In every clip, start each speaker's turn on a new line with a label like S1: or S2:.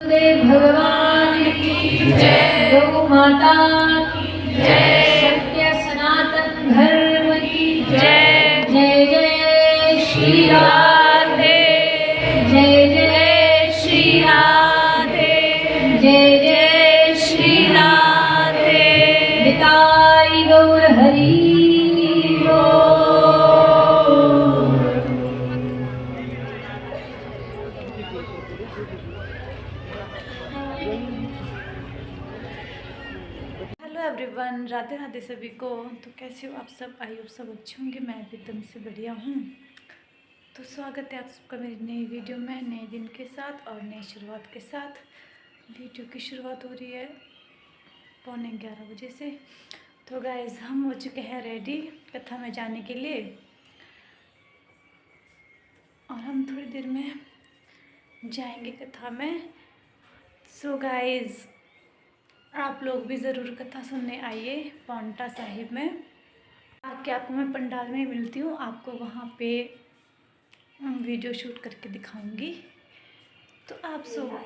S1: देव भगवान की जय, गौ माता की जय, सत्य सनातन धर्म की जय। जय जय श्री राधे, जय जय श्री राधे, जय जय श्री राधे। निताई गौर हरि बोल।
S2: हेलो एवरीवन, राधे राधे सभी को। तो कैसे हो आप सब? आई होप सब अच्छे होंगे। मैं भी एकदम से बढ़िया हूँ। तो स्वागत है आप सबका मेरी नई वीडियो में, नए दिन के साथ और नई शुरुआत के साथ। वीडियो की शुरुआत हो रही है 11:15 बजे से। तो गाइज हम हो चुके हैं रेडी कथा में जाने के लिए और हम थोड़ी देर में जाएंगे कथा में। सो गाइज आप लोग भी ज़रूर कथा सुनने आइए पांवटा साहिब में। आके आपको मैं पंडाल में मिलती हूँ, आपको वहाँ पे वीडियो शूट करके दिखाऊंगी। तो आप सब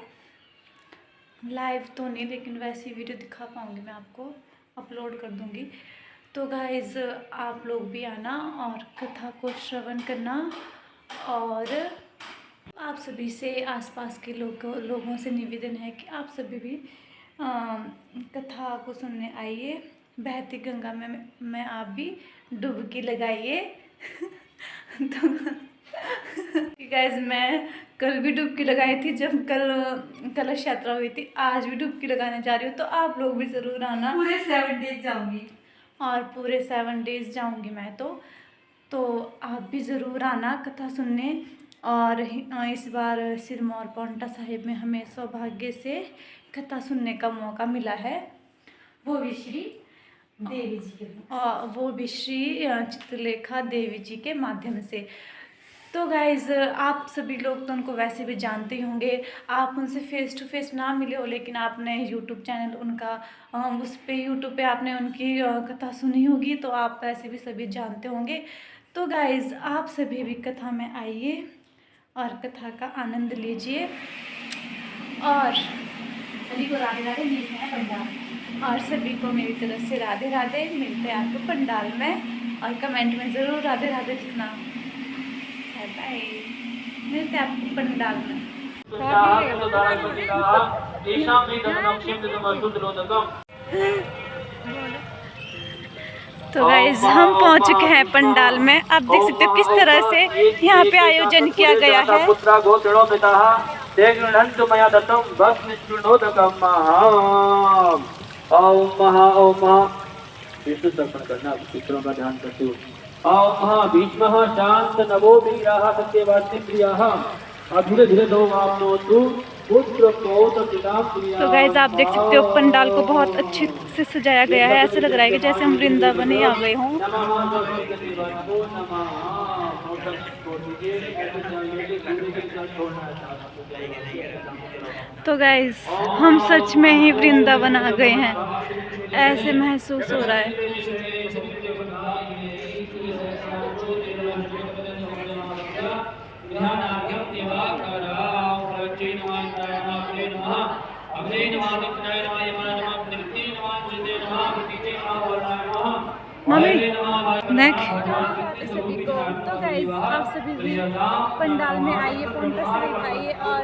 S2: लाइव तो नहीं, लेकिन वैसी वीडियो दिखा पाऊँगी, मैं आपको अपलोड कर दूँगी। तो गाइज़ आप लोग भी आना और कथा को श्रवण करना। और आप सभी से, आसपास के लोगों से निवेदन है कि आप सभी भी कथा को सुनने आइए। बहती गंगा में आप भी डुबकी लगाइए। तो गाइज मैं कल भी डुबकी लगाई थी, जब कल कलश यात्रा हुई थी। आज भी डुबकी लगाने जा रही हूँ, तो आप लोग भी ज़रूर आना।
S1: पूरे 7 डेज जाऊंगी
S2: और पूरे 7 डेज जाऊंगी मैं तो आप भी ज़रूर आना कथा सुनने। और इस बार सिरमौर पांवटा साहिब में हमें सौभाग्य से कथा सुनने का मौका मिला है,
S1: वो भी श्री देवी जी के,
S2: और वो भी श्री चित्रलेखा देवी जी के माध्यम से। तो गाइज़ आप सभी लोग तो उनको वैसे भी जानते ही होंगे, आप उनसे फेस टू फेस ना मिले हो, लेकिन आपने यूट्यूब चैनल उनका उस पे यूट्यूब पे आपने उनकी कथा सुनी होगी, तो आप वैसे भी सभी जानते होंगे। तो गाइज़ आप सभी भी कथा में आइए और कथा का आनंद लीजिए। और
S1: सभी को राधे राधे। मिलते हैं पंडाल,
S2: और सभी को मेरी तरफ से राधे राधे। मिलते हैं आपको पंडाल में, और कमेंट में ज़रूर राधे राधे लिखना। बाय बाय, मिलते हैं आपको पंडाल में। तो गाइज हम पहुंच चुके हैं पंडाल में। आप देख सकते हो किस तरह से यहाँ पे आयोजन किया गया है।
S3: विष्णु तर्पण करना, पितरों का ध्यान करते हुए। भीष्मः शांत नवो वीराः सत्यवादी प्रियाः धीरे धीरे दो वामनोतु पुत्र पौत्र पिता प्रिया।
S2: तो गाइज आप देख सकते हो पंडाल को बहुत अच्छे से सजाया गया है। ऐसा लग रहा है कि जैसे हम वृंदावन ही आ गए हों। तो गाइज हम सच में ही वृंदावन आ गए हैं, ऐसे महसूस हो रहा है। मम्मी सभी को। तो गाइज आप सभी भी पंडाल में आइए, पांवटा साहिब आइए और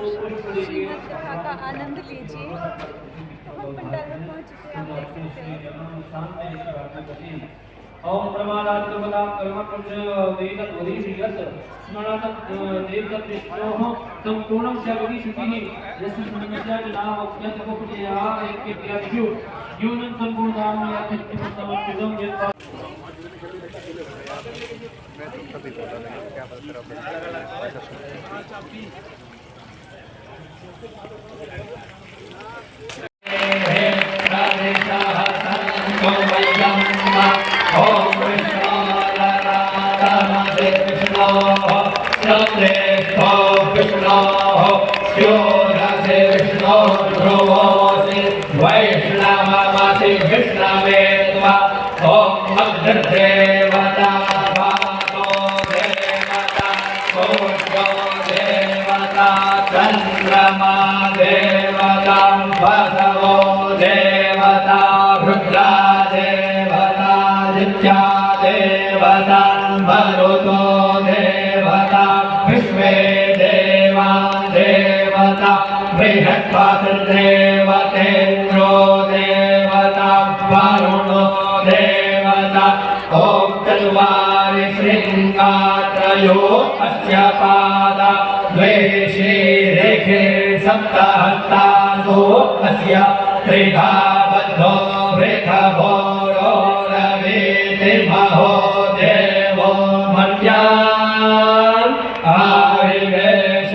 S2: श्रीमद् कथा का आनंद लीजिए। तो हम पंडाल में पहुंच चुके हैं, आप देख सकते हैं।
S3: ओम प्रमादात्मना कर्मकृष्ण वेदोदीयत स्मरणत देवदत्तोः संपूर्णं जगति शुचिः यस्य समस्या नाम अत्यंत उपजया एकप्यभ्यो यूनं संपूर्णां यत् समर्पितं यत्। वैष्णवमति विष्णवे ओम अग्रदेवता देवता देवता
S4: चंद्रमा देवता वसवो देवता रुद्रा देवता दित्या देवता मरुतो देवता विश्वे देवा देवता बृहस्पतिर्देवतेन्द्रो देवता वरुणो देवता ॐ तन्वारि शृङ्गात्रयो अस्य पादा द्वे शीरेखे सप्तहस्तासो अस्य त्रिधा बद्धो वृषभोरो रवीति महो देवो मर्यान् आविवेश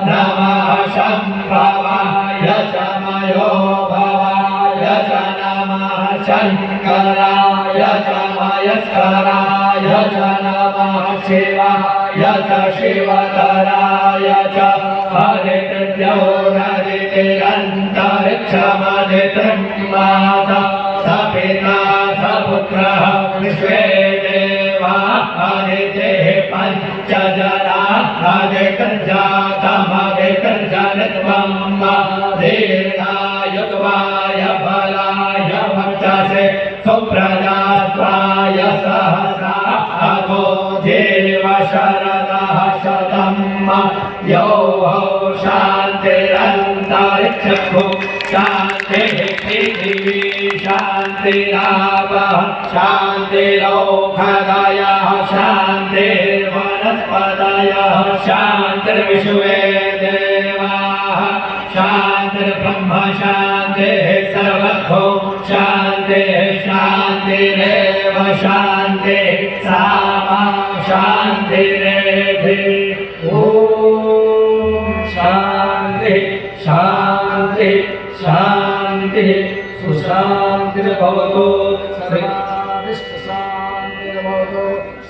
S4: नमः शम्भवाय च मयो भवाय च नमः शङ्कराय च मयस्कराय च नमः शिवाय च शिवतराय च हरितिर्यौरदितिरन्तरिक्षमदितिर्माता सपिता सपुत्रः विश्वे देवा हरितिः पञ्चजना हरितिर्जातमदितिर्जनित्वं दीर्घायुत्वाय बलाय वर्चसे सुप्रजात्वाय सहस्रागो जीव शरदः शतं यो शान्तिरन्तरिक्षभु शान्तिः पृथिवी शान्तिरापः शान्तिरौषधयः शान्तिर्वनस्पतयः शान्तिर्विश्वे देवाः शान्तिर्ब्रह्म शान्तिः सर्वतो शान्तिः शान्तिरेव शान्तिः सामा शान्तिरेधि ॐ शान्ति शान्ति शान्ति सुशान्तिर्भवतु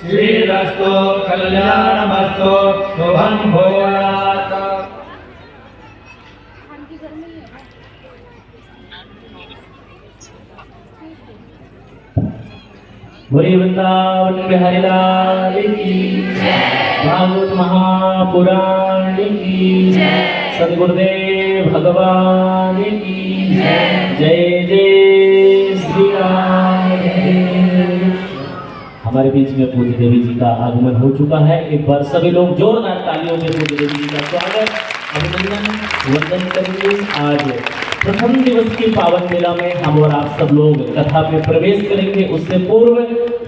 S4: श्रीरस्तु कल्याणमस्तु शुभं भूयात्।
S3: बोलिए वृंदावन बिहारी लाल की भागवत महापुराण की सद्गुरुदेव भगवान की जय जय श्री राम। हमारे बीच में पूज्य देवी जी का आगमन हो चुका है। एक बार सभी लोग जोरदार तालियों से पूज्य देवी जी का स्वागत अभिनंदन वंदन करेंगे। आज प्रथम दिवस की पावन मेला में हम और आप सब लोग कथा में प्रवेश करेंगे। उससे पूर्व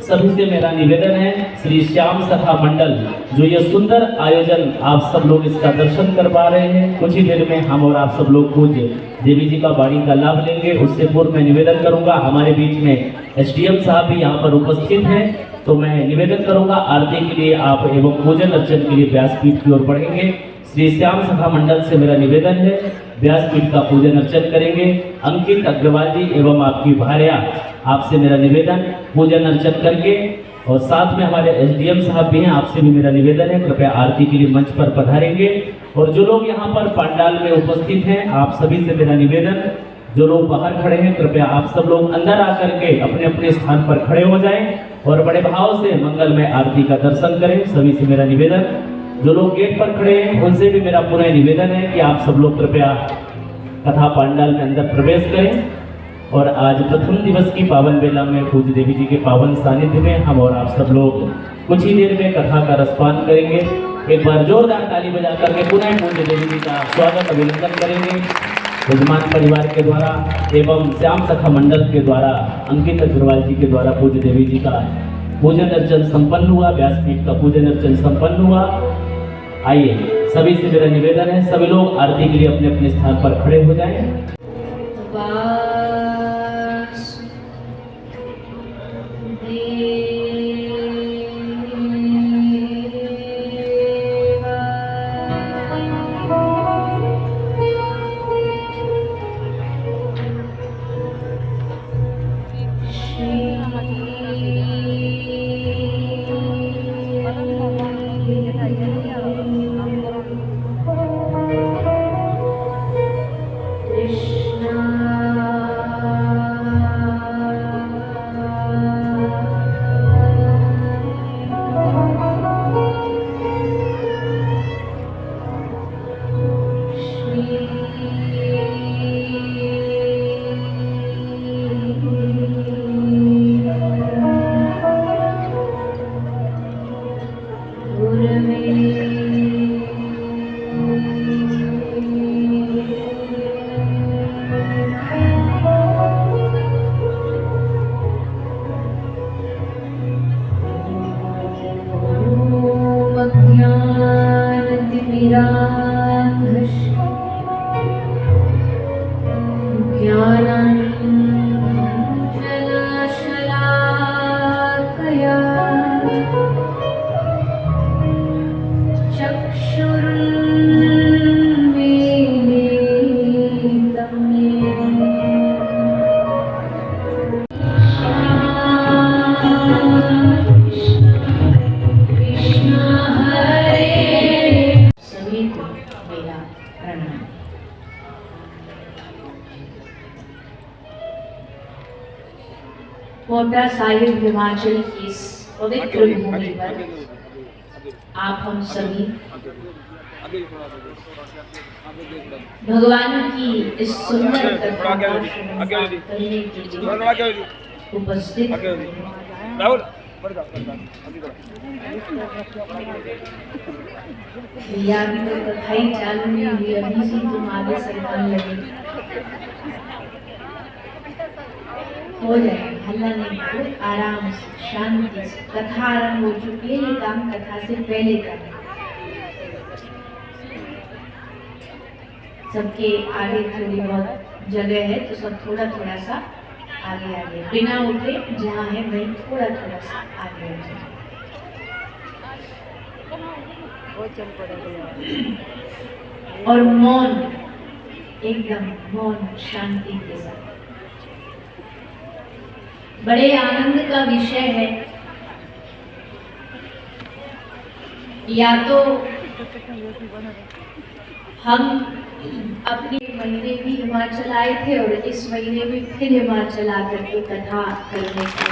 S3: सभी से मेरा निवेदन है, श्री श्याम सखा मंडल जो ये सुंदर आयोजन आप सब लोग इसका दर्शन कर पा रहे हैं, कुछ ही देर में हम और आप सब लोग पूज्य देवी जी का वाणी का लाभ लेंगे। उससे पूर्व मैं निवेदन करूंगा, हमारे बीच में एसडीएम साहब भी यहाँ पर उपस्थित हैं, तो मैं निवेदन करूंगा आरती के लिए आप एवं पूजन अर्चन के लिए व्यासपीठ की ओर बढ़ेंगे। श्री श्याम सखा मंडल से मेरा निवेदन है, व्यासपीठ का पूजन अर्चन करेंगे। अंकित अग्रवाल जी एवं आपकी भार्या, आपसे मेरा निवेदन पूजन अर्चन करके, और साथ में हमारे एसडीएम साहब भी हैं, आपसे भी मेरा निवेदन है कृपया आरती के लिए मंच पर पधारेंगे। और जो लोग यहाँ पर पंडाल में उपस्थित हैं, आप सभी से मेरा निवेदन, जो लोग बाहर खड़े हैं कृपया आप सब लोग अंदर आकर के अपने अपने स्थान पर खड़े हो जाएं और बड़े भाव से मंगलमय आरती का दर्शन करें। सभी से मेरा निवेदन, जो लोग गेट पर खड़े हैं उनसे भी मेरा पुनः निवेदन है कि आप सब लोग कृपया कथा पंडाल में अंदर प्रवेश करें। और आज प्रथम दिवस की पावन बेला में पूज्य देवी जी के पावन सानिध्य में हम और आप सब लोग कुछ ही देर में कथा का रसपान करेंगे। एक बार जोरदार ताली बजा करके पुनः पूज्य देवी जी का स्वागत अभिनंदन करेंगे। यजमान परिवार के द्वारा एवं श्याम सखा मंडल के द्वारा अंकित अग्रवाल जी के द्वारा पूज्य देवी जी का पूजन अर्चन संपन्न हुआ, व्यासपीठ का पूजन अर्चन संपन्न हुआ। आइए सभी से मेरा निवेदन है, सभी लोग आरती के लिए अपने अपने स्थान पर खड़े हो जाएं।
S5: Krishna पोंटा साहिब हिमाचल की इस पवित्र भूमि पर आप हम सभी भगवान की इस सुंदर कथा का श्रवण करने के लिए उपस्थित या भी तो कथा ही चालू नहीं हुई, अभी से तुम आगे सरकने लगे। हो जाए, हल्ला नहीं करो, आराम से शांति से। कथा आरंभ हो चुकी है, ये काम कथा से पहले करना। सबके आगे थोड़ी बहुत जगह है तो सब थोड़ा थोड़ा सा आगे आगे, बिना उठे जहाँ है वहीं थोड़ा थोड़ा सा आगे आगे। और मौन, एकदम मौन शांति के साथ। बड़े आनंद का विषय है। या तो हम अपने महीने भी हिमाचल आए थे और इस महीने में फिर हिमाचल आकर के कथा करने का,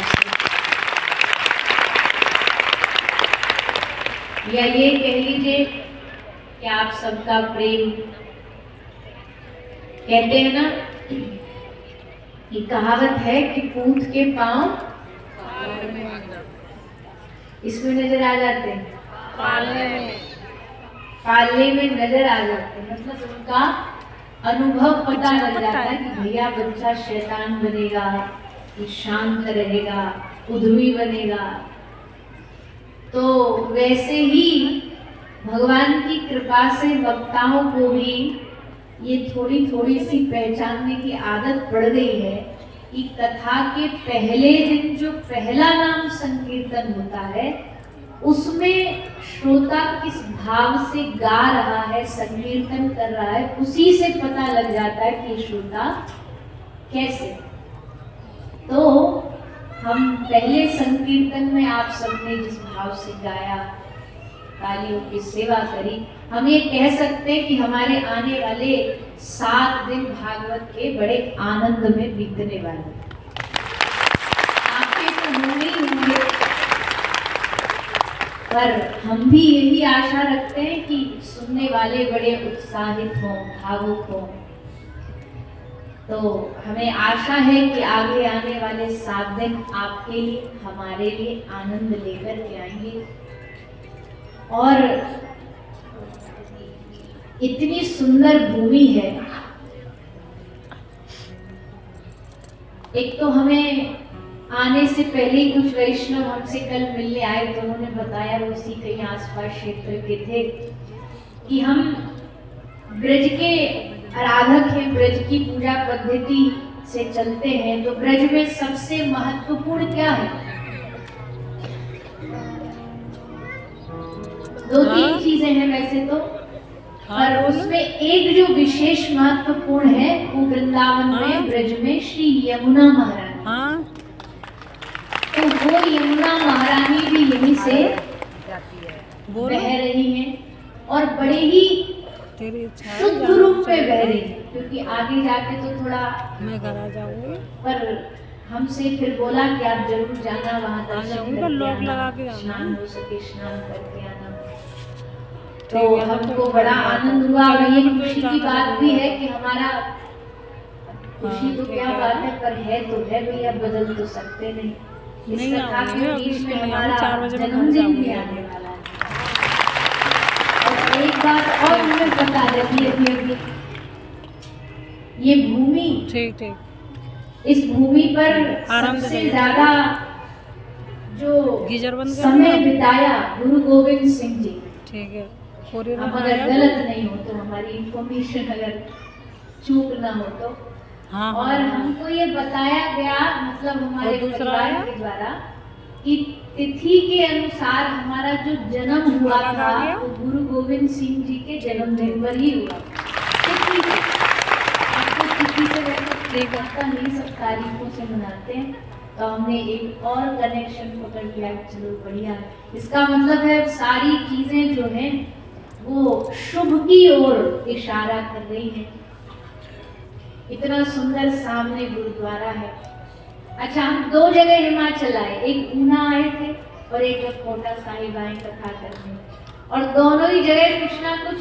S5: या ये कह लीजिए कि आप सबका प्रेम, कहते हैं ना, ये कहावत है कि पूत के पांव इसमें नजर आ जाते हैं, पालने में नजर आ जाते हैं। मतलब उनका अनुभव पता लग जाता है कि भैया बच्चा शैतान बनेगा, ये शांत रहेगा, उद्यमी बनेगा। तो वैसे ही भगवान की कृपा से वक्ताओं को भी ये थोड़ी थोड़ी सी पहचानने की आदत पड़ गई है कि कथा के पहले दिन जो पहला नाम संकीर्तन होता है उसमें श्रोता किस भाव से गा रहा है, संकीर्तन कर रहा है, उसी से पता लग जाता है कि श्रोता कैसे। तो हम पहले संकीर्तन में आप सबने जिस भाव से गाया, तालियों की सेवा करी, हम ये कह सकते हैं कि हमारे आने वाले 7 दिन भागवत के बड़े आनंद में बीतने वाले। आपके तो होंगे ही होंगे, पर हम भी यही आशा रखते हैं कि सुनने वाले बड़े उत्साहित हों, भावुक हों। तो हमें आशा है कि आगे आने वाले 7 दिन आपके लिए, हमारे लिए आनंद लेकर के आएंगे। और इतनी सुंदर भूमि है। एक तो हमें आने से पहले ही कुछ वैष्णव हमसे कल मिलने आए तो उन्होंने बताया, वो उसी कहीं आसपास क्षेत्र के थे, कि हम ब्रज के आराधक हैं, ब्रज की पूजा पद्धति से चलते हैं। तो ब्रज में सबसे महत्वपूर्ण क्या है? 2-3 चीजें हैं वैसे तो, पर उसमें एक जो विशेष महत्वपूर्ण है वो वृंदावन में, ब्रज में श्री यमुना महारानी। तो वो यमुना महारानी भी यहीं से बह रही हैं और बड़े ही शुद्ध रूप में बह रही है, क्योंकि आगे जाके तो थोड़ा मैं घर आ जाऊंगी, पर हमसे फिर बोला कि आप जरूर जाना, वहाँ दर्शन करके आना, स्नान हो सके स्नान करके आना। तो हमको बड़ा आनंद हुआ। और ये खुशी की बात भी है कि हमारा, खुशी तो क्या बात है, पर है तो है भैया, बदल तो सकते नहीं। इस कथा के बीच में हमारा जन्मदिन भी आने वाला है। एक बात और मैं बता देती अभी ये भूमि,
S2: ठीक ठीक।
S5: इस भूमि पर
S2: आराम से
S5: सबसे
S2: बैठिए।
S5: ज्यादा जो
S2: गीजर बंद कर
S5: समय
S2: दो।
S5: बिताया गुरु गोविंद सिंह जी।
S2: ठीक है। कोरियर
S5: हम
S2: में
S5: अगर
S2: आया?
S5: गलत नहीं हो तो, हमारी इंफॉर्मेशन अगर चूक ना हो तो।
S2: हाँ
S5: और
S2: हाँ।
S5: हमको ये बताया गया, मतलब हमारे
S2: और दूसरा
S5: परिवार
S2: आया?
S5: के द्वारा, कि तिथि के अनुसार हमारा जो जन्म हुआ
S2: आ
S5: था
S2: गया?
S5: वो गुरु गोविंद सिंह जी के जन्मदिन पर ही हुआ। तिथि से, आपको तिथि से वैसे आता नहीं, सब तारीखों से मनाते हैं, तो हमने एक और कनेक्शन पकड़ लिया। चलो बढ़िया, इसका मतलब है सारी चीजें जो हैं वो शुभ की ओर इशारा कर रही हैं। इतना सुंदर सामने गुरुद्वारा है। अच्छा, हम 2 जगह हिमाचल आए, एक ऊना आए थे और एक कोटा साहिब आए कथा करने, और दोनों ही जगह कुछ ना कुछ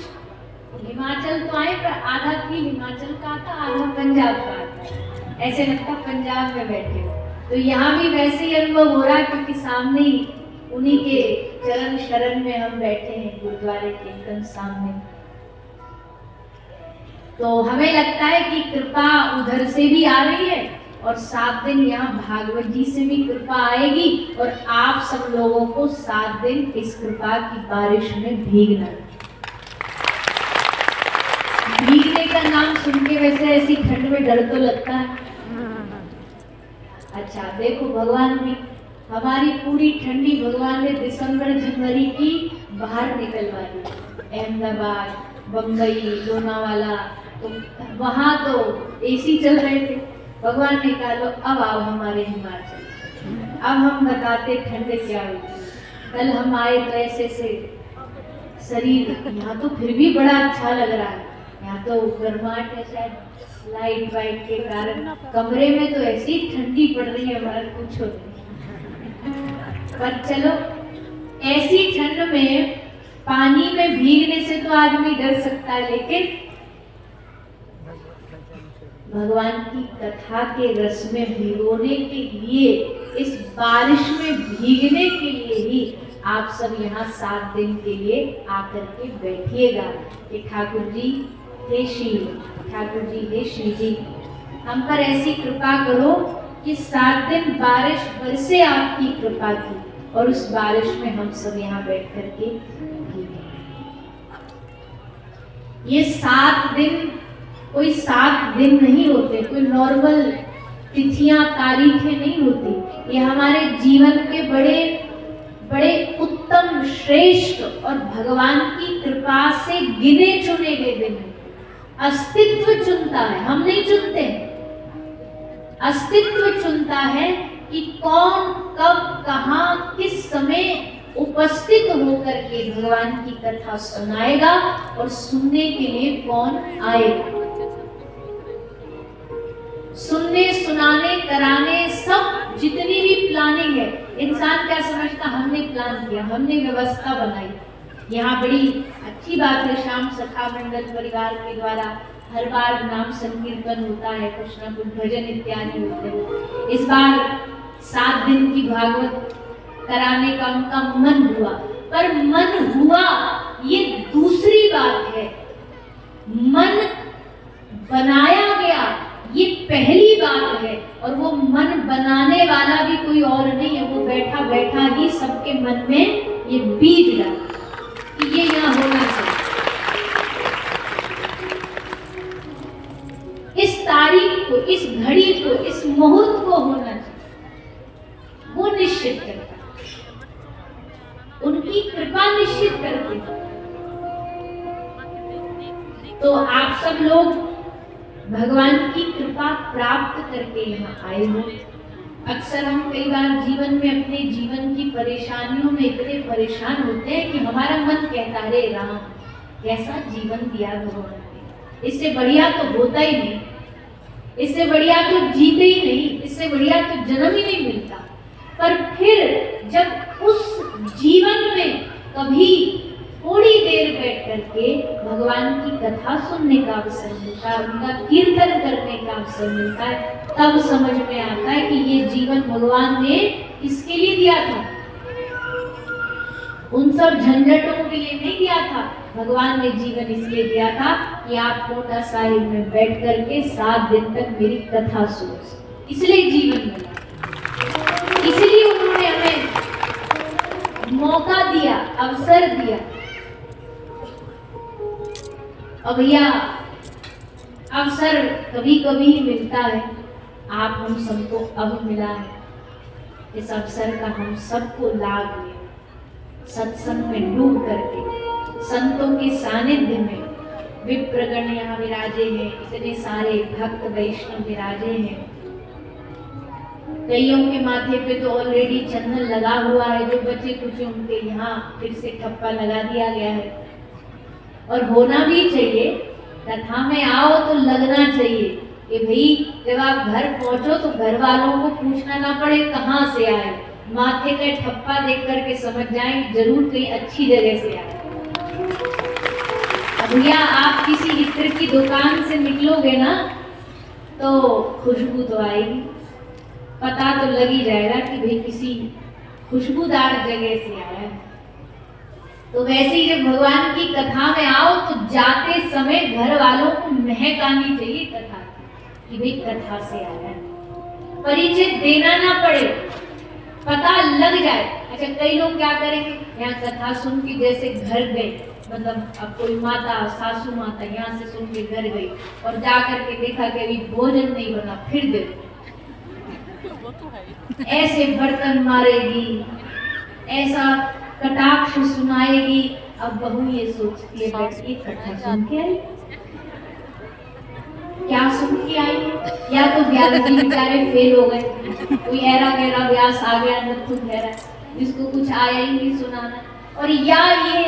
S5: हिमाचल तो आए पर आधा की हिमाचल का था, आधा पंजाब का था। ऐसे लगता पंजाब में बैठे हो। तो यहाँ भी वैसे ही अनुभव हो रहा है, क्योंकि सामने ही उन्हीं के चरण शरण में हम बैठे हैं, गुरुद्वारे के एकदम सामने। तो हमें लगता है कि कृपा उधर से भी आ रही है, और 7 दिन यहाँ भागवत जी से भी कृपा आएगी, और आप सब लोगों को 7 दिन इस कृपा की बारिश में भीगना। भीगने का नाम सुन के वैसे ऐसी ठंड में डर तो लगता है। अच्छा देखो, भगवान भी हमारी पूरी ठंडी भगवान ने दिसंबर जनवरी की बाहर निकलवा दी। अहमदाबाद, बम्बई, लोनावाला, तो वहां तो एसी चल रहे थे। भगवान ने कहा लो अब आओ हमारे हिमाचल, अब हम बताते ठंड क्या होती। कल हम आए तो ऐसे से शरीर, यहाँ तो फिर भी बड़ा अच्छा लग रहा है, यहाँ तो गर्माहट है, शायद लाइट वाइट के कारण। कमरे में तो ऐसी ठंडी पड़ रही है, हमारा कुछ नहीं। पर चलो, ऐसी ठंड में पानी में भीगने से तो आदमी डर सकता है, लेकिन भगवान की कथा के रस में भिगोने के लिए, इस बारिश में भीगने के लिए ही आप सब यहाँ 7 दिन के लिए आकर के बैठिएगा कि ठाकुर जी हे शिव, ठाकुर जी हे श्री जी, हम पर ऐसी कृपा करो कि 7 दिन बारिश बरसे आपकी कृपा की, और उस बारिश में हम सब यहाँ बैठ करके भीगे। ये 7 दिन कोई 7 दिन नहीं होते, कोई नॉर्मल तिथियां तारीखें नहीं होती। ये हमारे जीवन के बड़े बड़े उत्तम, श्रेष्ठ और भगवान की कृपा से गिने चुने गए दिन हैं। अस्तित्व चुनता है, हम नहीं चुनते। अस्तित्व चुनता है कि कौन कब कहाँ किस समय उपस्थित होकर के भगवान की कथा सुनाएगा, और सुनने के लिए कौन आएगा। सुनने, सुनाने, कराने, सब जितनी भी प्लानिंग है, इंसान क्या समझता, हमने प्लान किया, हमने व्यवस्था बनाई। यहाँ बड़ी अच्छी बात है, शाम सखा मंडल परिवार के द्वारा हर बार नाम संकीर्तन होता है, कुछ ना कुछ भजन इत्यादि होते हैं। इस बार 7 दिन की भागवत कराने का उनका मन हुआ, पर मन हुआ ये दूसरी बात है, मन बनाया गया ये पहली बात है। और वो मन बनाने वाला भी कोई और नहीं है, वो बैठा बैठा ही सबके मन में ये बीज डाला कि ये यहाँ होना चाहिए, इस तारीख को, इस घड़ी को, इस मुहूर्त को होना चाहिए। वो निश्चित करता, उनकी कृपा निश्चित करती। तो आप सब लोग भगवान की कृपा प्राप्त करके यहाँ आए हो। अक्सर हम कई बार जीवन में, अपने जीवन की परेशानियों में इतने परेशान होते हैं कि हमारा मन कहता है, राम कैसा जीवन दिया भगवान ने, इससे बढ़िया तो होता ही नहीं, इससे बढ़िया तो जीते ही नहीं, इससे बढ़िया तो जन्म ही नहीं मिलता। पर फिर जब उस जीवन में कभी थोड़ी देर बैठ करके भगवान की कथा सुनने का अवसर मिलता है, उनका कीर्तन करने का अवसर मिलता है, तब समझ में आता है कि ये जीवन भगवान ने किसके लिए दिया था। उन सब झंझटों के लिए नहीं दिया था। भगवान ने जीवन इसलिए दिया था कि आप पोंटा साहिब में बैठ करके 7 दिन तक मेरी कथा सुनो, इसलिए जीवन मिला, इसलिए उन्होंने हमें मौका दिया, अवसर दिया। अब भैया अवसर कभी कभी ही मिलता है, आप हम सबको अब मिला है। इस अवसर का हम सबको लाभ लें, सत्संग में डूब करके, संतों के सानिध्य में। विप्रगण यहाँ विराजे हैं, इतने सारे भक्त वैष्णव विराजे हैं। कईयों के माथे पे तो ऑलरेडी चंदन लगा हुआ है, जो बचे कुछ उनके यहाँ फिर से ठप्पा लगा दिया गया है। और होना भी चाहिए, कथा में आओ तो लगना चाहिए कि भाई जब आप घर पहुंचो तो घर वालों को पूछना ना पड़े कहाँ से आए, माथे का ठप्पा देख करके समझ जाएं जरूर कहीं अच्छी जगह से आए। अब भैया आप किसी इत्र की दुकान से निकलोगे ना तो खुशबू तो आएगी, पता तो लग ही जाएगा कि भाई किसी खुशबूदार जगह से आया है। तो वैसे ही जब भगवान की कथा में आओ तो जाते समय घर वालों को महक आनी चाहिए कथा कि भाई कथा से आया है, परिचय देना ना पड़े, पता लग जाए। अच्छा कई लोग क्या करेंगे, यहाँ कथा सुन के जैसे घर गए, मतलब अब कोई माता सासू माता यहाँ से सुन के घर गई और जा करके देखा कि अभी भोजन नहीं बना, फिर दे ऐसे बर्तन मारेगी, ऐसा कटाक्ष सुनाएगी। अब बहू ये सोचती है बैठ एक कथा सुन के आई, क्या सुन के आई, या तो व्यास जी बेचारे फेल हो गए, कोई ऐरा गहरा व्यास आ गया नत्थु ठहरा जिसको कुछ आया ही नहीं सुनाना, और या ये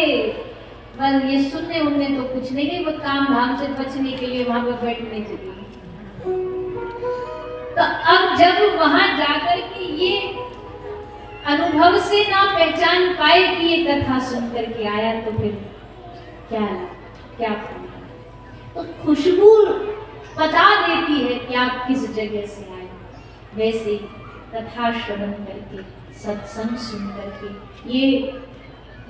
S5: बस ये सुनने उनने तो कुछ नहीं गई, वो काम धाम से बचने के लिए वहां पर बैठने चली। तो अब जब वहां जाकर के ये अनुभव से ना पहचान पाए कि ये कथा सुन करके आया तो फिर क्या तो खुशबू पता देती है कि आप किस जगह से आए। वैसे कथा श्रवण करके, सत्संग सुन करके,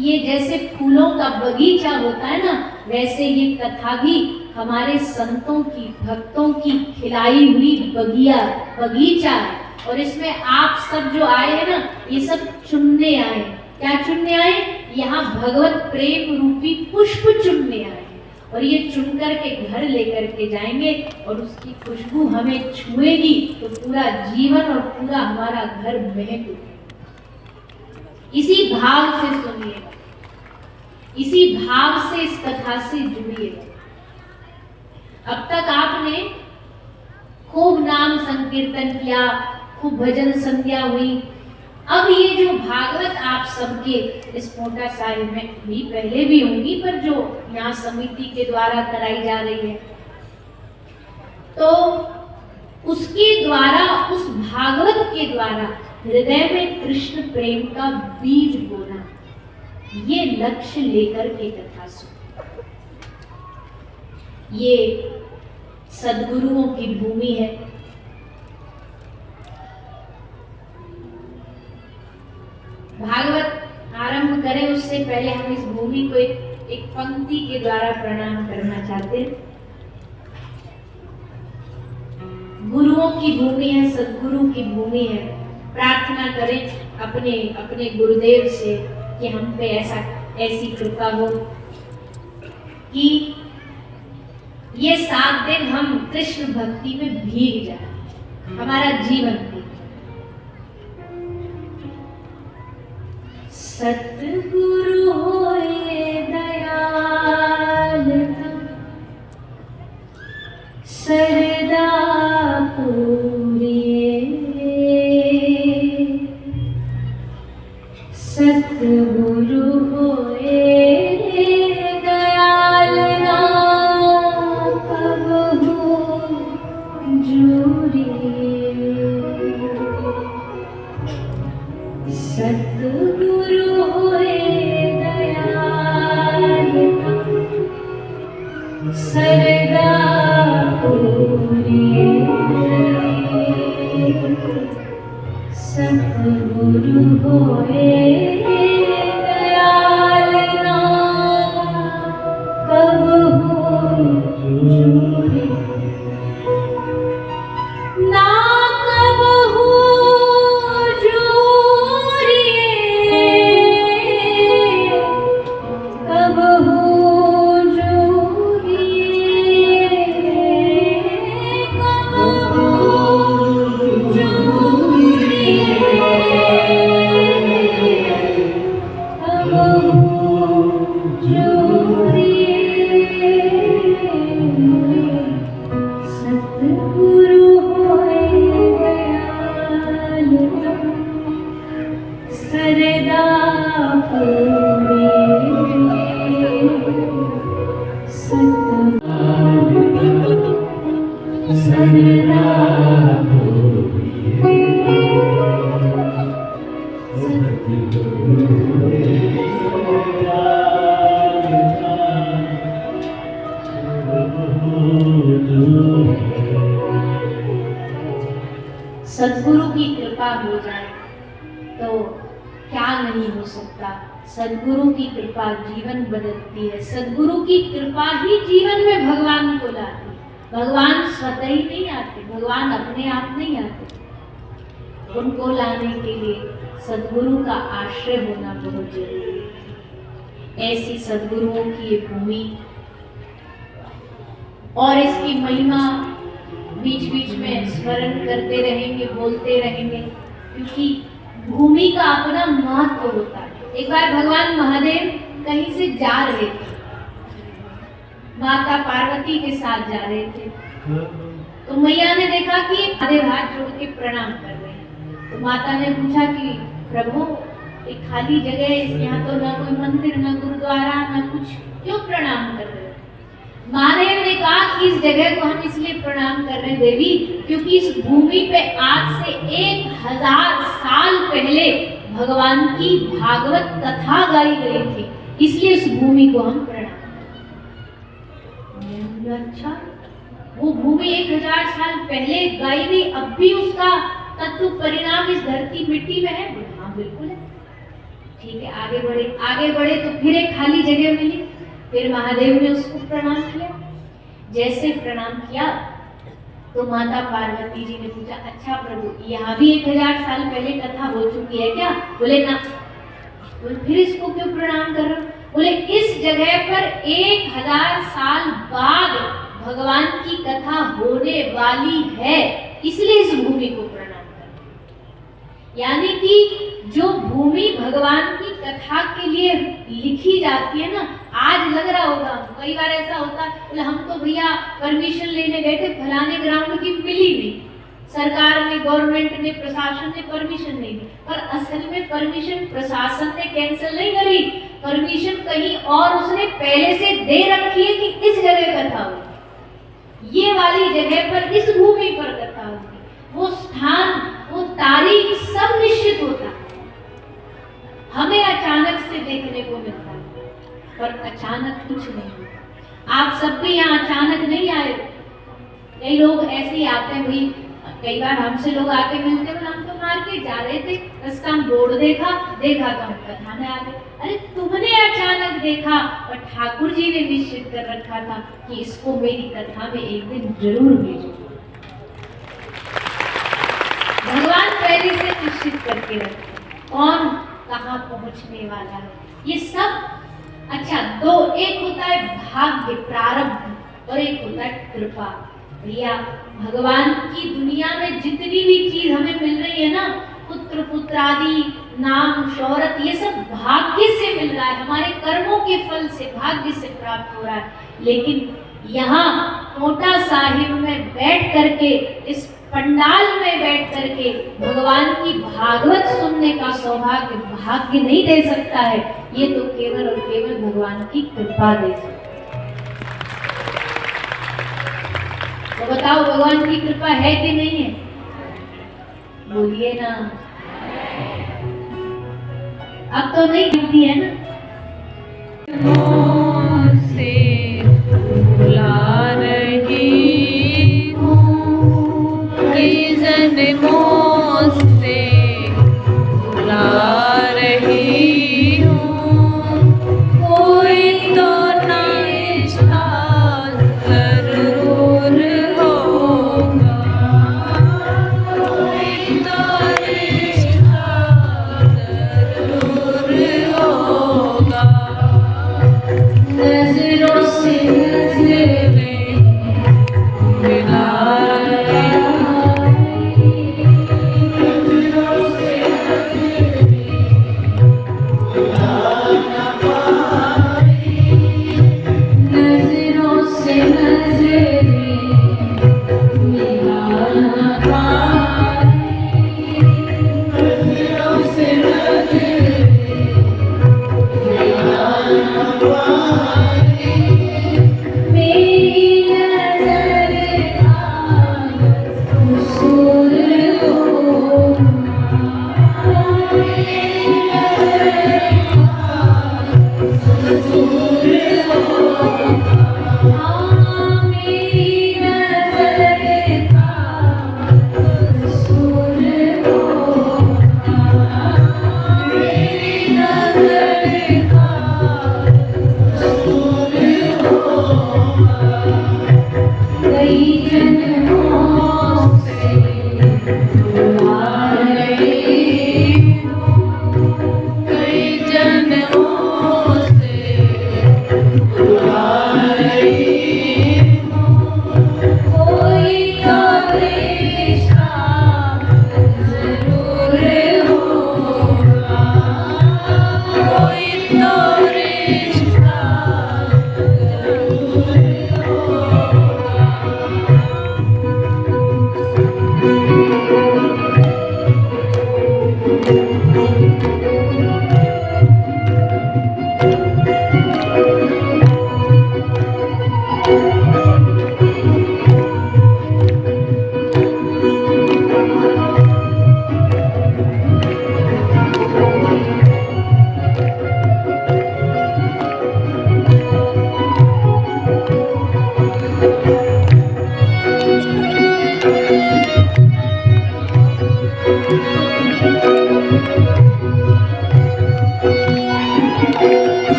S5: ये जैसे फूलों का बगीचा होता है ना, वैसे ये कथा भी हमारे संतों की, भक्तों की खिलाई हुई बगीचा है। और इसमें आप सब जो आए हैं ना, ये सब चुनने आए। क्या चुनने आए? यहाँ भगवत प्रेम रूपी पुष्प चुनने आए, और ये चुन कर के घर लेकर के जाएंगे और उसकी खुशबू हमें छुएगी तो पूरा जीवन और पूरा हमारा घर महक। इसी भाव से सुनिएगा, इसी भाव से इस कथा से जुड़िएगा। अब तक आपने खूब नाम संकीर्तन किया, खूब भजन संध्या हुई। अब ये जो भागवत आप सबके इस पोंटा साहिब में भी पहले भी होंगी, पर जो यहाँ समिति के द्वारा कराई जा रही है, तो उसके द्वारा, उस भागवत के द्वारा हृदय में कृष्ण प्रेम का बीज बोना, ये लक्ष्य लेकर के कथा सुनो। ये सद्गुरुओं की भूमि है। भागवत आरंभ करें उससे पहले हम इस भूमि को एक पंक्ति के द्वारा प्रणाम करना चाहते हैं। गुरुओं की भूमि है, सद्गुरु की भूमि है। प्रार्थना करें अपने अपने गुरुदेव से कि हम पे ऐसी कृपा हो कि ये 7 दिन हम कृष्ण भक्ति में भीग जाए, हमारा जीवन भीग। सतगुरु होए दयाल सरदा पूरिए, सतगुरु होए दयाल ना कबहू जूरिए, सतगुरु होए दयाल सरदा पूरिए, सतगुरु होए दयाल जाए तो क्या नहीं हो सकता। सद्गुरु की कृपा जीवन बदलती है, सद्गुरु की कृपा ही जीवन में भगवान को लाती है। भगवान स्वतः ही नहीं आते, भगवान अपने आप नहीं आते। उनको लाने के लिए सद्गुरु का आश्रय होना बहुत जरूरी है। ऐसी सद्गुरुओं की ये भूमि और इसकी महिमा बीच बीच में स्मरण करते रहेंगे, बोलते रहेंगे, क्योंकि भूमि का अपना महत्व होता है। एक बार भगवान महादेव कहीं से जा रहे थे, माता पार्वती के साथ जा रहे थे, तो मैया ने देखा कि महादेव हाथ जोड़ के प्रणाम कर रहे हैं। तो माता ने पूछा कि प्रभु एक खाली जगह है, यहाँ तो ना कोई मंदिर, ना गुरुद्वारा, ना कुछ, क्यों प्रणाम कर रहे हो? महादेव ने कहा कि इस जगह को हम इसलिए प्रणाम कर रहे हैं देवी, क्योंकि इस भूमि पे आज से 1000 साल पहले भगवान की भागवत कथा गाई गई थी, इसलिए इस भूमि को हम प्रणाम करते हैं। अच्छा, वो भूमि 1000 साल पहले गाई गई, अब भी उसका तत्व परिणाम इस धरती मिट्टी में है? हाँ बिल्कुल है। ठीक है, आगे बढ़े तो फिर एक खाली जगह मिली, फिर महादेव ने उसको प्रणाम किया। जैसे प्रणाम किया तो माता पार्वती जी ने पूछा, अच्छा प्रभु, यहाँ भी 1000 साल पहले कथा हो चुकी है क्या? बोले ना। बोले फिर इसको क्यों प्रणाम कर रहे हो? बोले इस जगह पर 1000 साल बाद भगवान की कथा होने वाली है, इसलिए इस भूमि को प्रणाम कर रहे हैं। यानी कि जो भूमि भगवान की कथा के लिए लिखी जाती है ना, आज लग रहा होगा, कई बार ऐसा होता है, बोले हम तो भैया परमिशन लेने गए थे, फलाने ग्राउंड की मिली नहीं, सरकार ने, गवर्नमेंट ने, प्रशासन ने परमिशन नहीं दी, पर असल में परमिशन प्रशासन ने कैंसिल नहीं करी, परमिशन कहीं और उसने पहले से दे रखी है कि इस जगह कथा होगी, ये वाली जगह पर, इस भूमि पर कथा होगी। वो स्थान, वो तारीख सब निश्चित होता है। हमें अचानक से देखने को मिलता है, पर अचानक कुछ नहीं होता। आप सब भी यहाँ अचानक नहीं आए, कई लोग ऐसे ही आते हैं। भाई कई बार हमसे लोग आके मिलते हैं, हम तो मार्केट जा रहे थे, इसका हम बोर्ड देखा तो हम कथा में आ गए। अरे तुमने अचानक देखा, और ठाकुर जी ने निश्चित कर रखा था कि इसको मेरी कथा में एक दिन जरूर भेजो। भगवान पहले से निश्चित करके रखते कौन कहाँ पहुंचने वाला है, ये सब। अच्छा, दो, एक होता है भाग्य, प्रारब्ध, और एक होता है कृपा। भैया भगवान की दुनिया में जितनी भी चीज हमें मिल रही है ना, पुत्र पुत्रादि, नाम, शोहरत, ये सब भाग्य से मिल रहा है, हमारे कर्मों के फल से, भाग्य से प्राप्त हो रहा है। लेकिन यहाँ कोटा साहिब में बैठ करके, इस पंडाल में बैठ करके भगवान की भागवत सुनने का सौभाग्य भाग्य नहीं दे सकता है, ये तो केवल और केवल भगवान की कृपा दे सकता है। तो बताओ, भगवान की कृपा है कि नहीं है? बोलिए ना। अब तो नहीं गिरती है ना।
S2: से बुला रही हूँ, जन्मों से बुला रही हूँ, कोई तो निष्ठा जरूर होगा, कोई तो निष्ठा जरूर होगा।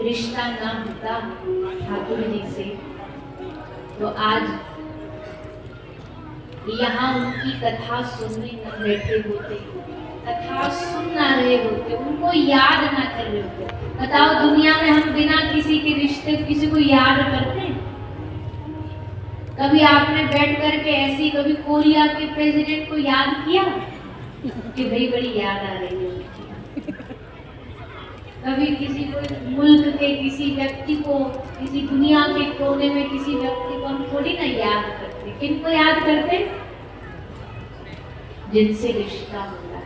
S5: रिश्ता ना होता ठाकुर जी से तो आज यहाँ उनकी कथा सुनने न बैठे होते, कथा सुन ना रहे होते, उनको याद ना कर रहे होते। बताओ दुनिया में हम बिना किसी के रिश्ते किसी को याद करते हैं? कभी आपने बैठ करके ऐसी कभी कोरिया के प्रेसिडेंट को याद किया कि भाई बड़ी याद आ रही है? कभी किसी को मुल्क के किसी व्यक्ति को, किसी दुनिया के कोने में किसी व्यक्ति को हम थोड़ी ना याद करते। किनको याद करते? जिनसे रिश्ता होता है।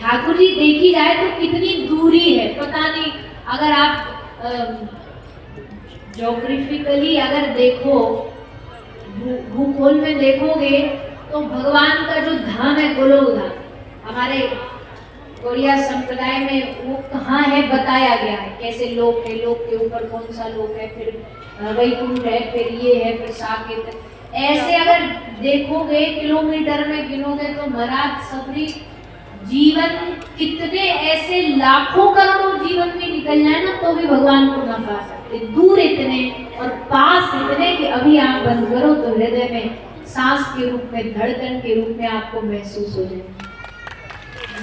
S5: ठाकुर जी देखी जाए तो कितनी दूरी है, पता नहीं। अगर आप ज्योग्राफिकली अगर देखो, भूगोल में देखोगे तो भगवान का जो धाम है गोलोक धाम, हमारे गौड़िया संप्रदाय में वो कहाँ है बताया गया है, कैसे लोक है, लोक के ऊपर कौन सा लोक है, फिर वैकुंठ है, फिर ये है, फिर साकेत। ऐसे अगर देखोगे किलोमीटर में गिनोगे तो महाराज सबरी जीवन कितने ऐसे लाखों करोड़ों जीवन में निकल जाए ना तो भी भगवान को ना पा सकते। दूर इतने और पास इतने कि अभी आंख बंद करो तो हृदय में सांस के रूप में, धड़कन के रूप में आपको महसूस हो जाए।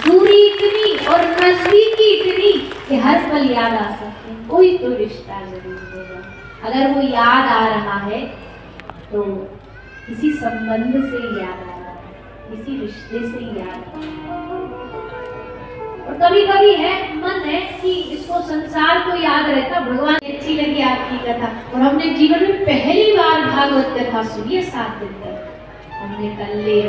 S5: दूरी इतनी और नजदीकी इतनी कि हर पल याद आ सकते हैं। कोई तो रिश्ता जरूर होगा। अगर वो याद आ रहा है तो किसी संबंध से याद आ रहा है, किसी रिश्ते से याद आ रहा है। और कभी कभी है मन है कि इसको संसार को याद रहता। भगवान अच्छी लगी आपकी कथा और हमने जीवन में पहली बार भागवत कथा सुनी है 7 दिन तक। हमने कल ले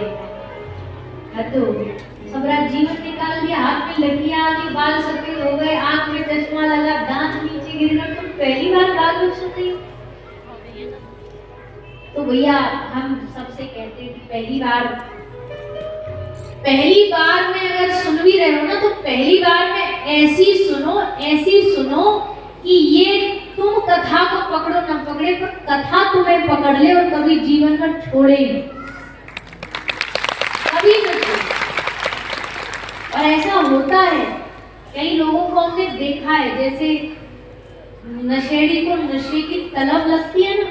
S5: सबरा जीवन निकाल दिया, हाथ में लड़कियां आ गई, बाल सफेद हो गए, आंख में चश्मा लगा, दांत नीचे गिर गए। तुम पहली बार भागवत सुन रही हो? तो भैया हम सबसे कहते हैं कि पहली बार में अगर सुन भी रहे हो ना तो पहली बार में ऐसी सुनो कि ये तुम कथा को पकड़ो ना पकड़े पर कथा तुम्हें पकड़ ले और कभी जीवन में छोड़े ही कभी न छोड़े। और ऐसा होता है, कई लोगों को हमने देखा है, जैसे नशेड़ी को नशे की तलब लगती है ना,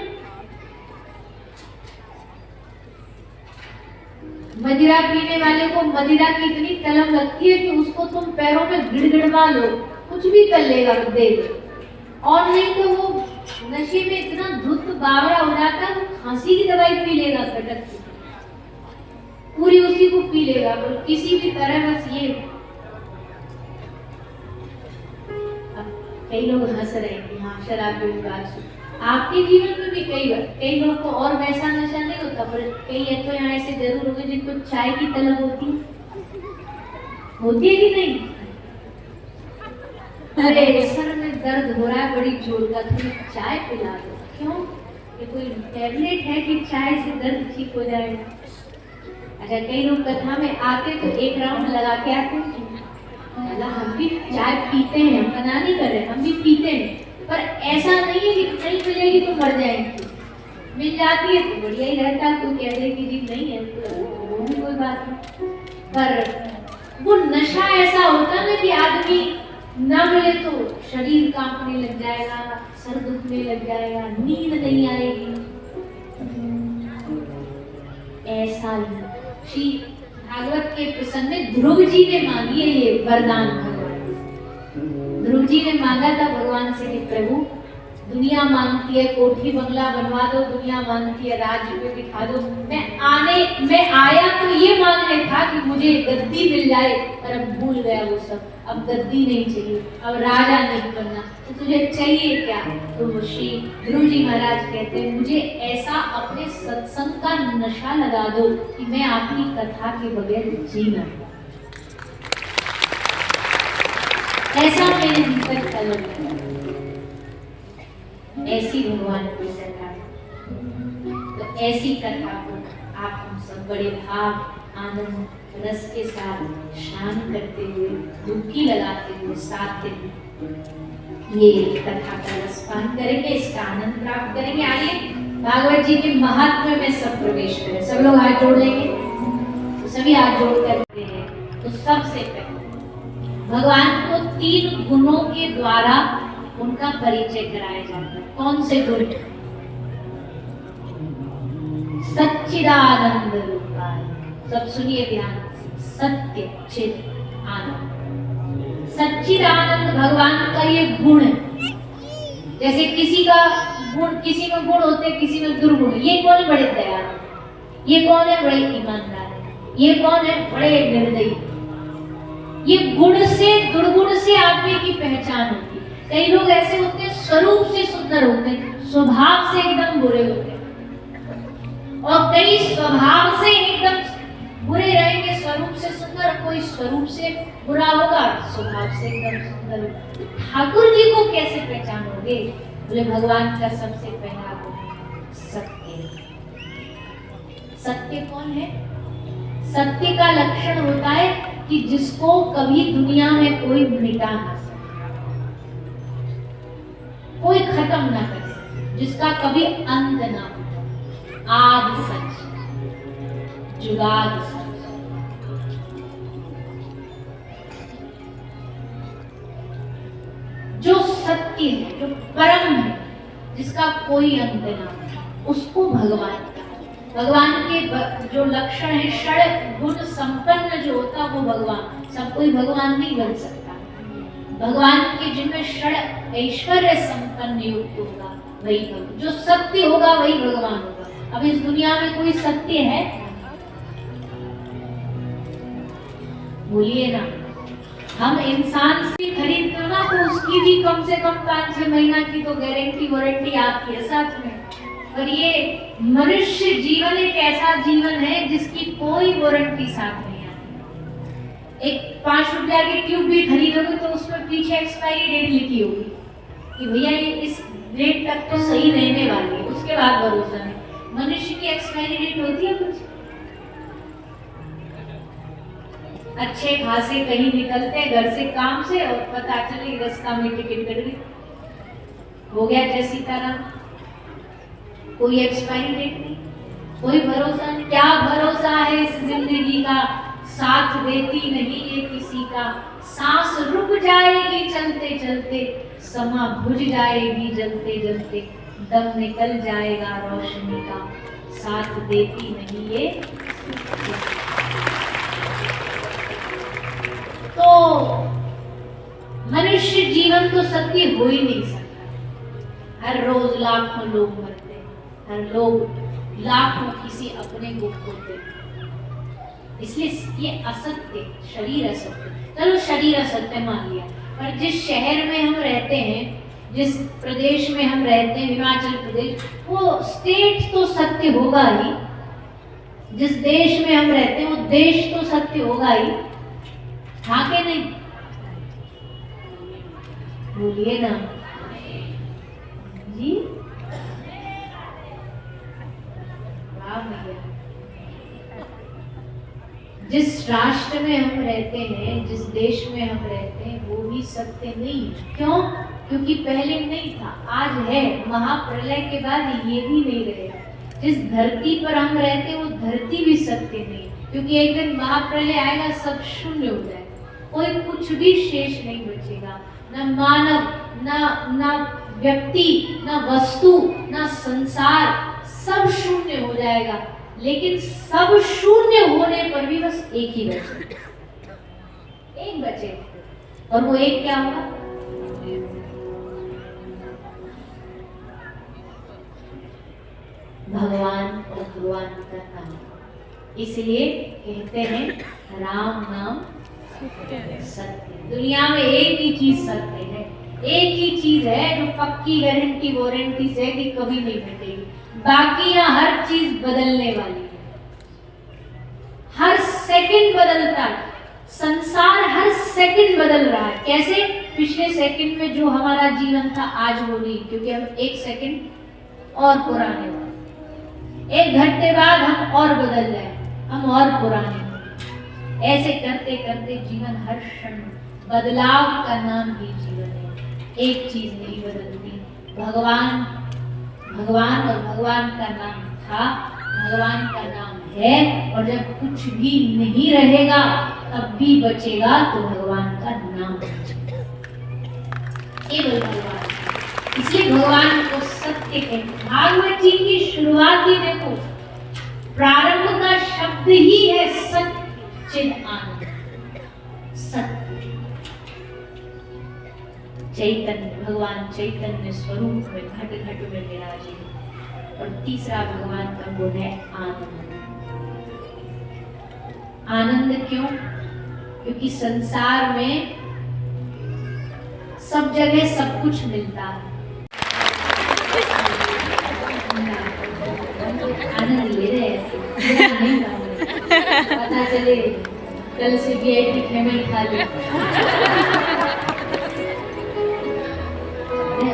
S5: मदिरा पीने वाले को मदिरा की इतनी तलब लगती है कि उसको तुम पैरों में गिड़गिड़वा लो, कुछ भी कर लेगा दे दो। और नहीं तो वो नशे में इतना धुत बावरा हो जाता है, वो खांसी की दवाई पी लेगा, कटक की पूरी उसी को पी लेगा। और किसी भी तरह बस ये कई लोग हंस रहे हैं कि हाँ शराब की बात। आपके जीवन में भी कई लोग को और वैसा नशा नहीं होता, पर कई तो यहाँ ऐसे जरूर होंगे जिनको चाय की तलब होती है कि नहीं? अरे सर में दर्द हो रहा है बड़ी जोर का, थोड़ी चाय पिला दो। क्यों? ये कोई टैबलेट है कि चाय से दर्द ठीक हो जाएगा? अच्छा, कई लोग कथा में आते तो एक राउंड लगा के आते हैं, हम भी चाय पीते हैं, हम मना नहीं कर रहे, हम भी पीते हैं, पर ऐसा नहीं है कि नहीं मिलेगी तो मर जाएंगे। मिल जाती है तो बढ़िया ही रहता है, कोई कह दे कि जी नहीं है तो वो भी कोई बात नहीं। पर वो नशा ऐसा होता है ना कि आदमी न मिले तो शरीर कांपने लग जाएगा, सर दुखने लग जाएगा, नींद नहीं आएगी। ऐसा ही श्री भागवत के प्रसंग में ध्रुव जी ने मांगी है ये वरदान। ध्रुव जी ने मांगा था भगवान से कि प्रभु दुनिया मांगती है कोठी बंगला बनवा दो, दुनिया मांगती है राज्य पे बिठा दो, मैं आया तो ये मांगने था कि मुझे गद्दी मिल जाए, पर अब भूल गया वो सब। अब गद्दी नहीं चाहिए, अब राजा नहीं बनना, तो तुझे चाहिए क्या? तो श्री ध्रुव जी महाराज कहते हैं मुझे ऐसा अपने सत्संग का नशा लगा दो कि मैं आपकी कथा के बगैर जी न पाऊं। ऐसा मेरे भीतर तलब है। ऐसी भगवान की कथा, तो ऐसी कथा को आप हम सब बड़े भाव आनंद रस के साथ शान करते हुए, डुबकी लगाते हुए 7 दिन ये कथा का रसपान करेंगे, इसका आनंद प्राप्त करेंगे। आइए भागवत जी के महात्म्य में सब प्रवेश करें। सब लोग हाथ जोड़ लेंगे, तो सभी हाथ जोड़ करते हैं। तो सबसे पहले भगवान को 3 गुणों के द्वारा उनका परिचय कराया जाता है। कौन से गुण? सच्चिदानंद रूपाय। सब सुनिए ध्यान से, सत्य चित आनंद। सच्चिदानंद भगवान का ये गुण है। जैसे किसी का गुण, किसी में गुण होते, किसी में दुर्गुण। ये कौन है? बड़े दयालु। ये कौन है? बड़े ईमानदार। ये कौन है? बड़े निर्दयी। ये गुण से दुर्गुण से आदमी की पहचान होती है। कई लोग ऐसे होते हैं स्वरूप से सुंदर होते हैं, स्वभाव से एकदम बुरे होते हैं, और कई स्वभाव से एकदम बुरे रहेंगे, स्वरूप से सुंदर। कोई स्वरूप से बुरा होगा, स्वभाव से एकदम सुंदर। ठाकुर जी को कैसे पहचानोगे? बोले भगवान का सबसे पहला गुण सत्य। सत्य कौन है? सत्य का लक्षण होता है कि जिसको कभी दुनिया में कोई मिटा ना सके, कोई खत्म ना कर सके, जिसका कभी अंत ना हो। आद सच, जुगाद सच। जो सत्य है, जो परम है, जिसका कोई अंत ना हो, उसको भगवान का। भगवान के जो लक्षण है, षड गुण संपन्न जो होता वो भगवान। सब कोई भगवान नहीं बन सकता। भगवान के जिनमें षड ऐश्वर्य संपन्न युक्त होगा वही भगवान। जो सत्य होगा वही भगवान होगा। अब इस दुनिया में कोई सत्य है? बोलिए ना। हम इंसान से खरीदते हो ना, तो उसकी भी कम से कम 5-6 महीना की तो गारंटी वारंटी आती है साथ में। और ये मनुष्य जीवन एक ऐसा जीवन है जिसकी कोई वारंटी साथ नहीं आती। एक 5 रुपया की ट्यूब भी खरीदोगे तो उसमें पीछे एक्सपायरी डेट लिखी होगी कि भैया ये इस डेट तक तो सही रहने वाली है, उसके बाद भरोसा नहीं। मनुष्य की एक्सपायरी डेट होती है कुछ? अच्छे खासे कहीं निकलते घर से काम से और पता चले रास्ता में टिकट कट गई, हो गया जय सीताराम। कोई एक्सपायरी डेट नहीं, कोई भरोसा नहीं। क्या भरोसा है इस जिंदगी का, साथ देती नहीं ये किसी का। सांस रुक जाएगी चलते चलते, समा बुझ जाएगी जलते जलते, दम निकल जाएगा रोशनी का, साथ देती नहीं ये। तो मनुष्य जीवन तो सत्य हो ही नहीं सकता। हर रोज लाखों लोग मरते, हर लोग लाखों किसी अपने को खोते, इसलिए ये असत्य, शरीर असत्य। चलो शरीर असत्य मान लिया, पर जिस शहर में हम रहते हैं, जिस प्रदेश में हम रहते हैं, हिमाचल प्रदेश, वो स्टेट तो सत्य होगा ही। जिस देश में हम रहते हैं वो देश तो सत्य होगा ही, हाँ के नहीं? बोलिए ना जी। वाह भैया। जिस राष्ट्र में हम रहते हैं, जिस देश में हम रहते हैं, वो भी सत्य नहीं। क्यों? क्योंकि पहले नहीं था, आज है। महाप्रलय के बाद ये भी नहीं रहेगा। जिस धरती पर हम रहते हैं वो धरती भी सत्य नहीं, क्योंकि एक दिन महाप्रलय आएगा, सब शून्य हो जाएगा, कोई कुछ भी शेष नहीं बचेगा। न मानव, न व्यक्ति, न वस्तु, न संसार, सब शून्य हो जाएगा। लेकिन सब शून्य होने पर भी बस एक ही बचे, एक बचे। और वो एक क्या होगा? भगवान और भगवान का नाम। इसलिए कहते हैं राम नाम सत्य। दुनिया में एक ही चीज सत्य है, एक ही चीज है जो पक्की गारंटी वारंटी से कि कभी नहीं घटेगी। बाकी ना हर चीज बदलने वाली है, हर सेकंड बदलता है। संसार हर सेकंड बदल रहा है। कैसे? पिछले सेकंड में जो हमारा जीवन था आज वो नहीं, क्योंकि हम एक सेकंड और पुराने हो, एक घंटे बाद हम और बदल जाए, हम और पुराने हो। ऐसे करते करते जीवन हर क्षण बदलाव का नाम ही जीवन है। एक चीज नहीं बदलती, भगवान। भगवान और भगवान का नाम था, भगवान का नाम है। और जब कुछ भी नहीं रहेगा तब भी बचेगा तो भगवान का नाम बचेगा, केवल भगवान। इसलिए भगवान को सत्य कहते। भागवत जी की शुरुआत ही देखो, प्रारंभ का शब्द ही है सत्य चिद आनंद। सत्य, चैतन्य, भगवान चैतन्य स्वरूप में घट घट में विराजे। और तीसरा भगवान का गुण है आनंद। आनंद क्यों? क्योंकि संसार में सब जगह सब कुछ मिलता है। आनंद ले रहे हैं, पता चले कल से VIP पेमेंट खा ली।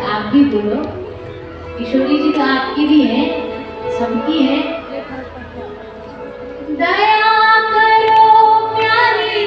S5: आप भी बोलो, किशोरी जी तो आपकी भी है, सबकी है। दया करो प्यारे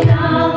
S5: श्याम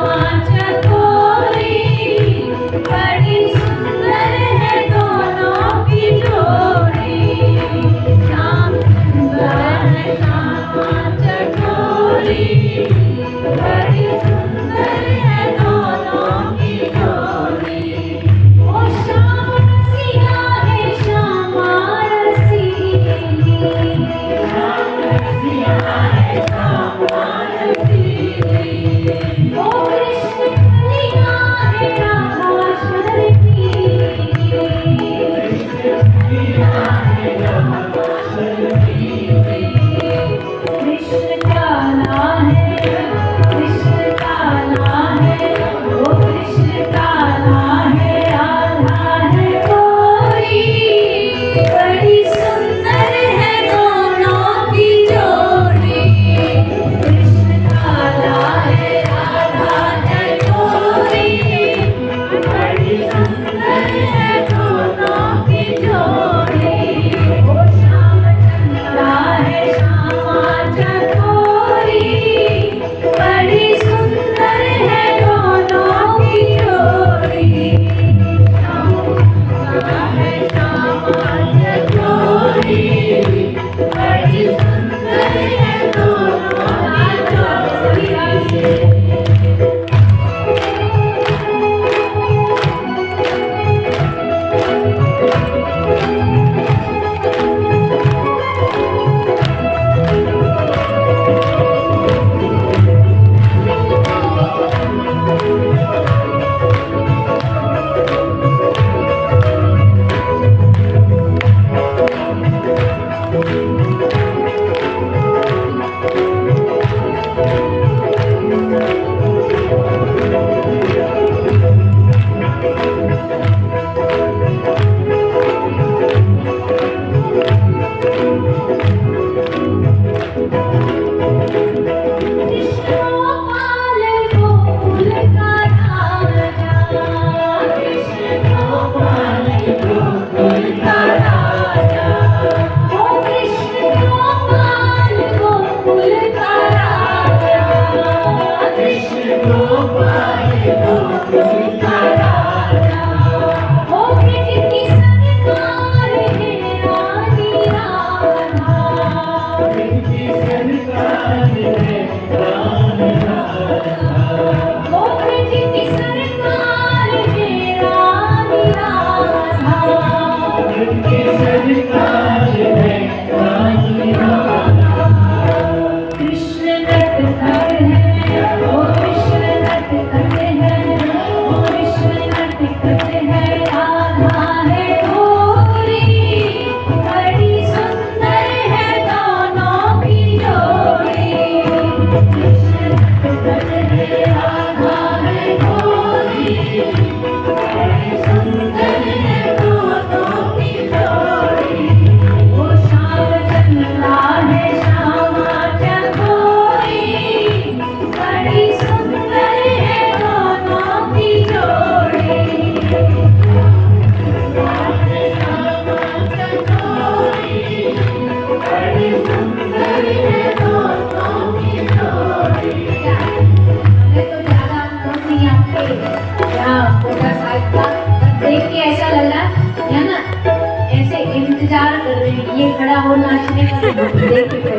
S5: ये खड़ा हो नाचने का देख के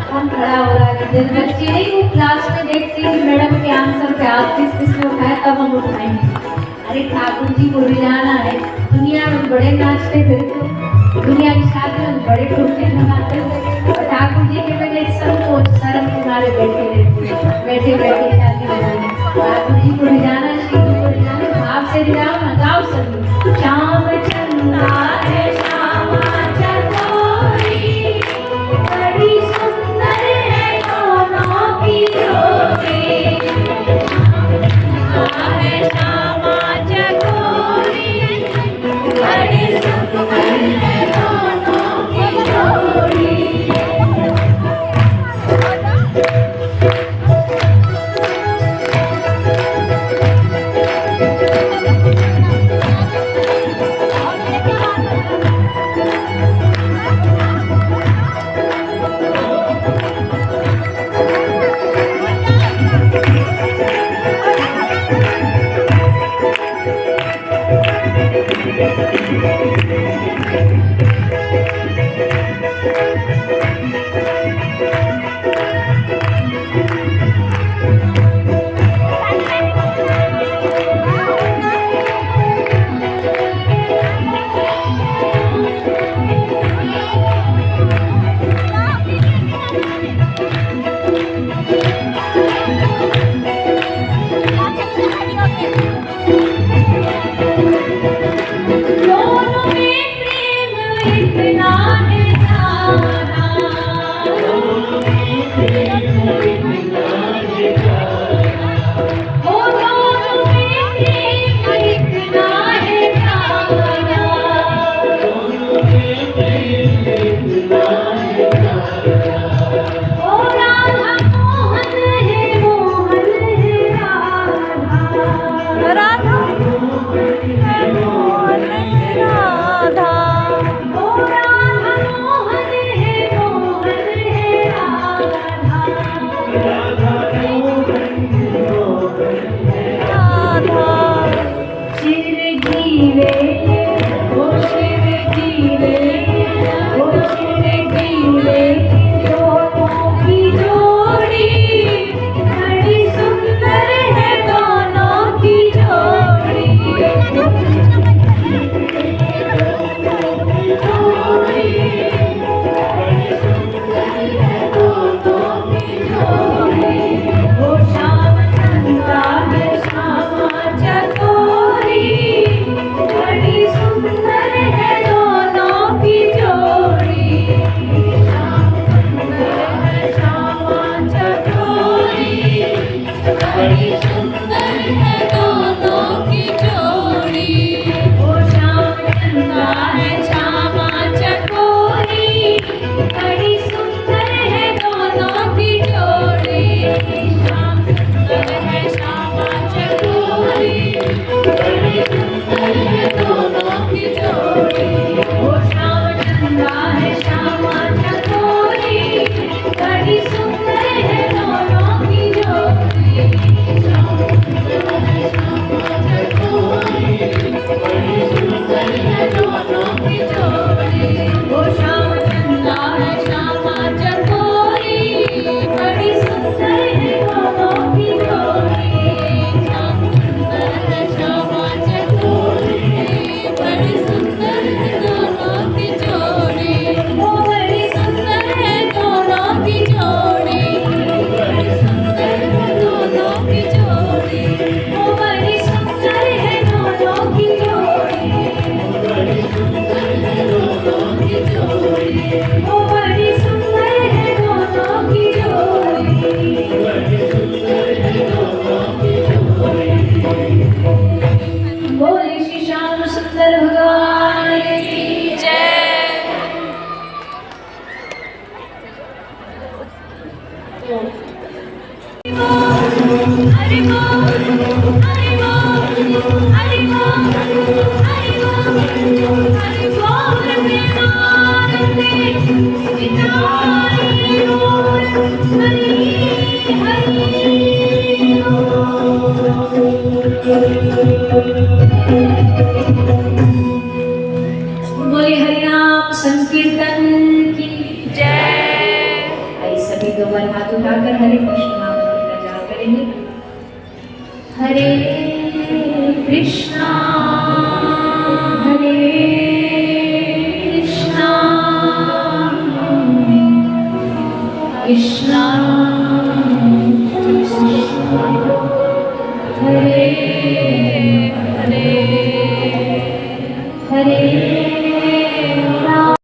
S5: कौन खड़ा हो रहा है। जब बच्चे नहीं वो क्लास में देखते हैं कि मैडम के आंसर पे हाथ किसने उठाया तब हम उठाएंगे। अरे ठाकुर जी को भी जाना है। दुनिया में बड़े नाचते फिरते, दुनिया की शादी में बड़े ठुमके लगाते और ठाकुर जी के मैंने संकोच शर्म के मारे बैठे बैठे शादी लगाने। ठाकुर जी को भी जाना, श्री जी को भी जाना, आपसे भी जाओ ना, गाओ सभी। श्याम चंदा है श्यामा चकोरी, बड़ी सुंदर है दोनों की जोड़ी। है श्यामा चकोरी, बड़ी सुंदर है दोनों की जोड़ी। दोनों की जोड़ी। वो श्याम चंदा है श्यामा चकोरी, बड़ी सुंदर है दोनों की जोड़ी। श्याम सुंदर है श्यामा चकोरी, बड़ी सुंदर है दोनों की जोड़ी। वो बड़ी सुंदर है दोनों की जोड़ी, बड़ी सुंदर है दोनों की जोड़ी। वो बड़ी सुंदर है दोनों की जोड़ी, बड़ी सुंदर है दोनों की जोड़ी। वो बड़ी सुंदर है दोनों की जोड़ी, बड़ी सुंदर है दोनों की जोड़ी। बोले श्री श्याम सुंदर भगवान की जय। हरि बोल, हरि बोल, हरि बोल, हरि बोल, हरि बोल, हरि बोल प्रेमानंदे विनायक बोल, हरि बोले हरि नाम संकीर्तन की जय। आइए सभी दो बार हाथ उठाकर हरे कृष्ण नाम का जाप करेंगे। हरे कृष्णा कृष्णा